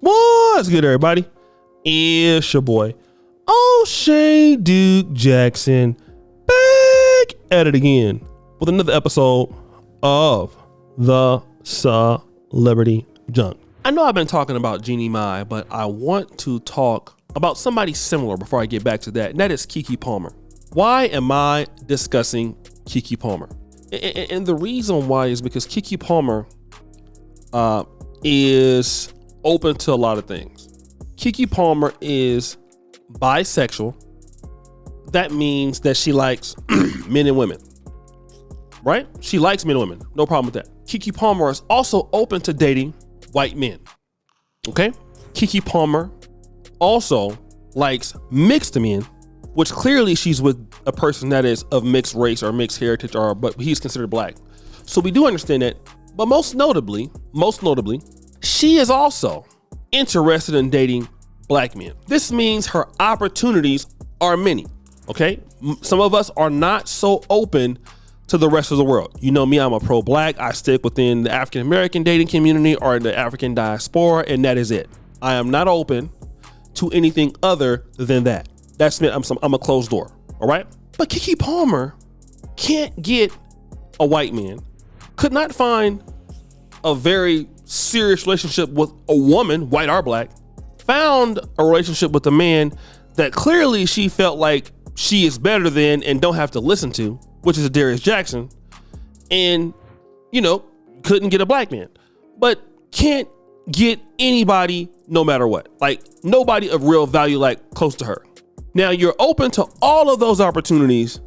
What's good, everybody? It's your boy, O'Shea Duke Jackson, back at it again with another episode of the Celebrity Junk. I know I've been talking about Jeannie Mai, but I want to talk about somebody similar before I get back to that, and that is Keke Palmer. Why am I discussing Keke Palmer? And the reason why is because Keke Palmer is open to a lot of things. Keke Palmer is bisexual. That means that she likes men and women, right? She likes men and women. No problem with that. Keke Palmer is also open to dating white men. Okay? Keke Palmer also likes mixed men, which clearly she's with a person that is of mixed race or mixed heritage, but he's considered black. So we do understand that. But most notably, she is also interested in dating black men. This means her opportunities are many. Okay? Some of us are not so open to the rest of the world. You know me, I'm a pro-black. I stick within the African-American dating community or the African diaspora, and that is it. I am not open to anything other than that. That's me. I'm a closed door. All right? But Keke Palmer can't get a white man, could not find a very serious relationship with a woman, white or black, found a relationship with a man that clearly she felt like she is better than and don't have to listen to, which is Darius Jackson, and, couldn't get a black man, but can't get anybody no matter what. Like, nobody of real value, like, close to her. Now, you're open to all of those opportunities.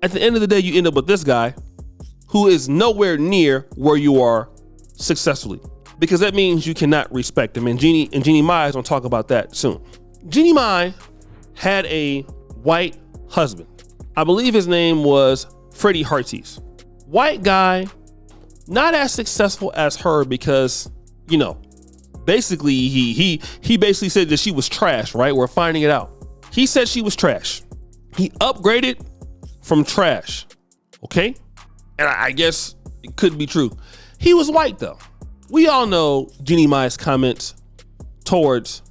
At the end of the day, you end up with this guy who is nowhere near where you are successfully, because that means you cannot respect him. And Jeannie Mai is going to talk about that soon. Jeannie Mai had a white husband. I believe his name was Freddie Hartis. White guy, not as successful as her because, basically he basically said that she was trash, right? We're finding it out. He said she was trash. He upgraded from trash. Okay? And I guess it could be true. He was white though. We all know Jeannie Mai's comments towards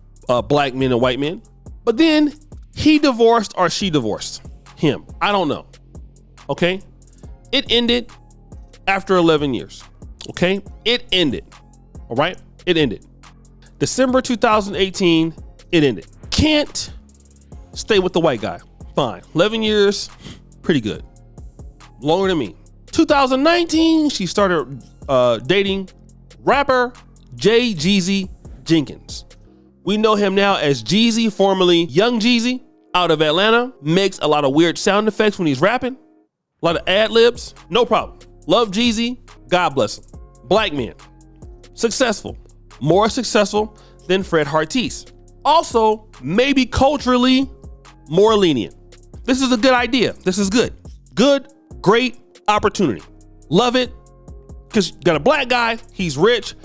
black men and white men. But then he divorced or she divorced him. I don't know. Okay? It ended after 11 years. Okay? It ended. All right? It ended. December 2018, it ended. Can't stay with the white guy. Fine. 11 years, pretty good. Longer than me. 2019, she started dating rapper J. Jeezy Jenkins. We know him now as Jeezy, formerly Young Jeezy, out of Atlanta. Makes a lot of weird sound effects when he's rapping. A lot of ad-libs. No problem. Love Jeezy. God bless him. Black man. Successful. More successful than Fred Hartis. Also, maybe culturally more lenient. This is a good idea. This is good. Good, great opportunity. Love it. Because you got a black guy, he's rich,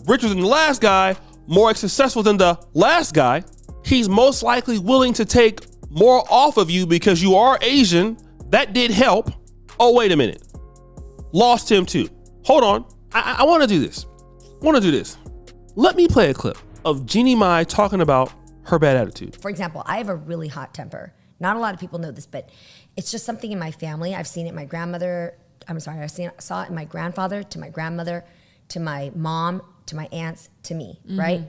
richer than the last guy, more successful than the last guy. He's most likely willing to take more off of you because you are Asian. That did help. Oh, wait a minute. Lost him too. Hold on. I want to do this. Let me play a clip of Jeannie Mai talking about her bad attitude. For example, I have a really hot temper. Not a lot of people know this, but it's just something in my family. I've seen it in my grandmother. Saw it in my grandfather, to my grandmother, to my mom, to my aunts, to me, right?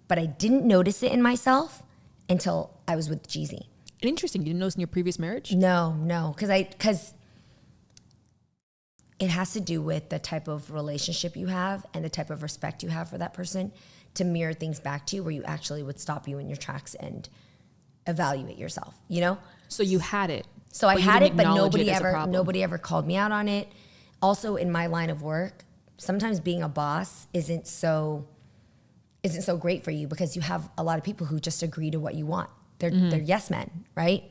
But I didn't notice it in myself until I was with Jeezy. Interesting. You didn't notice in your previous marriage? No, because it has to do with the type of relationship you have and the type of respect you have for that person to mirror things back to you where you actually would stop you in your tracks and evaluate yourself, So you had it. So I had it, but nobody ever called me out on it. Also, in my line of work, sometimes being a boss isn't so great for you because you have a lot of people who just agree to what you want. They're yes men, right?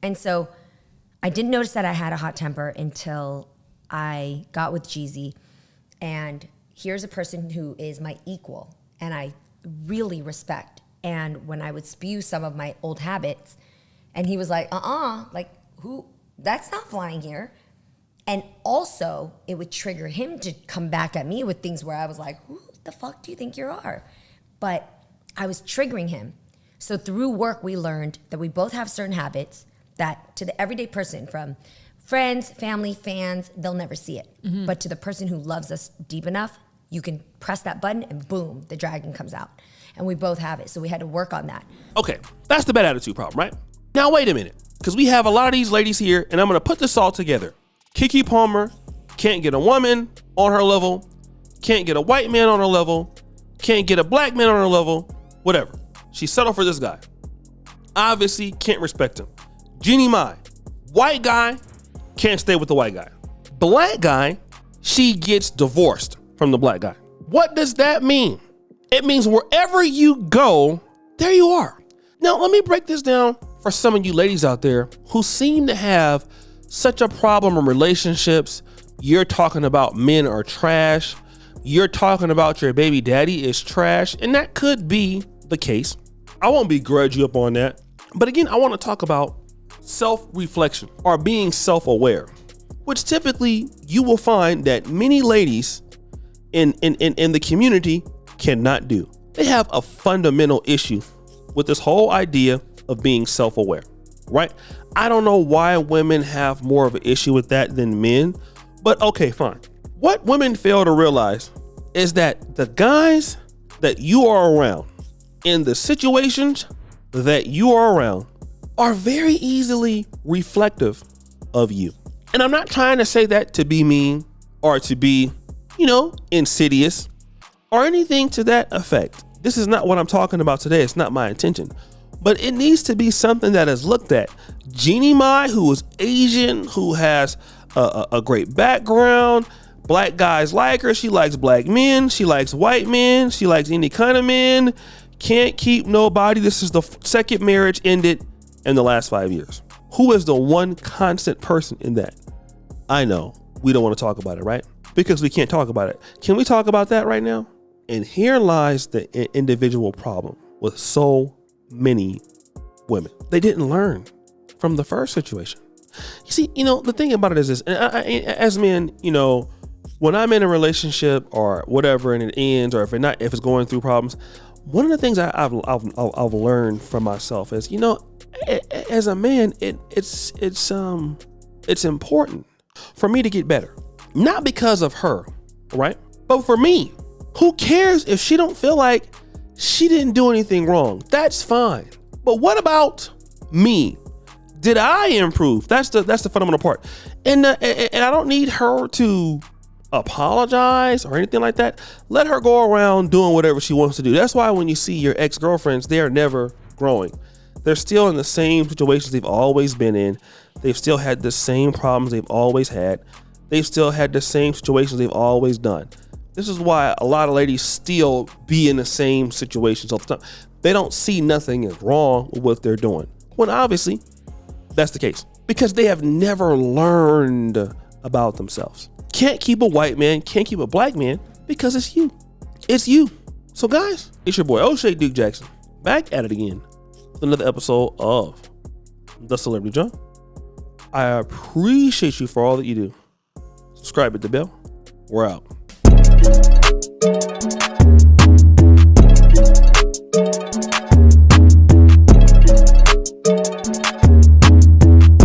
And so I didn't notice that I had a hot temper until I got with Jeezy. And here's a person who is my equal and I really respect. And when I would spew some of my old habits, and he was like, who? That's not flying here. And also, it would trigger him to come back at me with things where I was like, who the fuck do you think you are? But I was triggering him. So through work, we learned that we both have certain habits that to the everyday person, from friends, family, fans, they'll never see it. Mm-hmm. But to the person who loves us deep enough, you can press that button and boom, the dragon comes out. And we both have it. So we had to work on that. Okay, that's the bad attitude problem, right? Now, wait a minute, because we have a lot of these ladies here, and I'm going to put this all together. Keke Palmer can't get a woman on her level, can't get a white man on her level, can't get a black man on her level, whatever. She settled for this guy. Obviously, can't respect him. Jeannie Mai, white guy, can't stay with the white guy. Black guy, she gets divorced from the black guy. What does that mean? It means wherever you go, there you are. Now, let me break this down for some of you ladies out there who seem to have such a problem in relationships. You're talking about men are trash. You're talking about your baby daddy is trash. And that could be the case. I won't begrudge you up on that. But again, I want to talk about self-reflection or being self-aware, which typically you will find that many ladies in the community cannot do. They have a fundamental issue with this whole idea of being self-aware, right? I don't know why women have more of an issue with that than men, but okay, fine. What women fail to realize is that the guys that you are around in the situations that you are around are very easily reflective of you. And I'm not trying to say that to be mean or to be, insidious or anything to that effect. This is not what I'm talking about today. It's not my intention. But it needs to be something that is looked at. Jeannie Mai, who is Asian, who has a great background. Black guys like her. She likes black men. She likes white men. She likes any kind of men. Can't keep nobody. This is the second marriage ended in the last 5 years. Who is the one constant person in that? I know we don't want to talk about it, right? Because we can't talk about it. Can we talk about that right now? And here lies the individual problem with so many women. They didn't learn from the first situation. You see, the thing about it is this, and as men, when I'm in a relationship or whatever and it ends, or if it's going through problems, one of the things I've learned from myself is, as a man, it's important for me to get better, not because of her, right? But for me. Who cares if she don't feel like she didn't do anything wrong? That's fine. But what about me? Did I improve? That's the fundamental part. And I don't need her to apologize or anything like that. Let her go around doing whatever she wants to do. That's why when you see your ex-girlfriends, they are never growing. They're still in the same situations they've always been in. They've still had the same problems they've always had. They've still had the same situations they've always done. This is why a lot of ladies still be in the same situations all the time. They don't see nothing is wrong with what they're doing. When obviously that's the case, because they have never learned about themselves. Can't keep a white man, can't keep a black man because it's you. It's you. So guys, it's your boy O'Shea Duke Jackson back at it again with another episode of The Celebrity John. I appreciate you for all that you do. Subscribe, hit the bell. We're out.